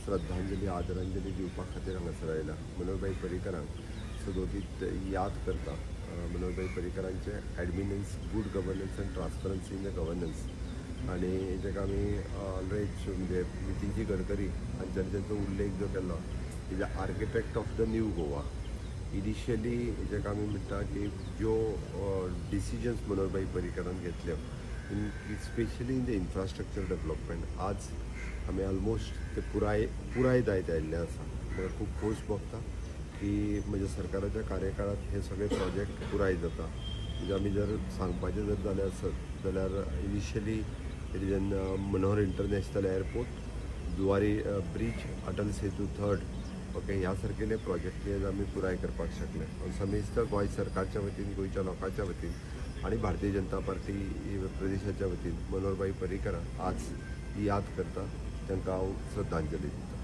श्रद्धांजली आदरांजली दिवपा खातीर हांगासर आयला. मनोहरभाई पर्रीकरांक सदोदीत याद करता. मनोहरभाई पर्रीकरांचे एडमिनन्स, good governance and transparency in the governance, आणि जेका आमी ऑलरेडी म्हणजे नितीनजी गडकरी हांच्यानी तेंचो उल्लेख जो केल्लो, is the architect of the new Goa. Initially जेका आमी म्हणटा की ज्यो डिसिजन्स मनोहरभाई पर्रीकरान घेतल्यो specially in the infrastructure development, आज आमी ऑलमोस्ट ते पुराय जायत आयिल्ले आसा. म्हाका खूब खोस भोगता की म्हज्या सरकाराच्या कार्यकाळात हे सगळे प्रोजेक्ट पुराय जाता. म्हणजे आमी जर सांगपाचें जर जालें आसत जाल्यार initially it is an Manohar international airport, Zuari bridge, Atal Setu 3rd, okay, ह्या सारकेले प्रोजेक्ट हे आमी पुराय करपाक शकले. समेस्त गोंय सरकारच्या वतीन, गोंयच्या लोकांच्या वतीन आणि भारतीय जनता पार्टी प्रदेशाच्या वतीन मनोहरभाई पर्रीकरांक आज याद करता, तांकां हांव श्रद्धांजली दिता.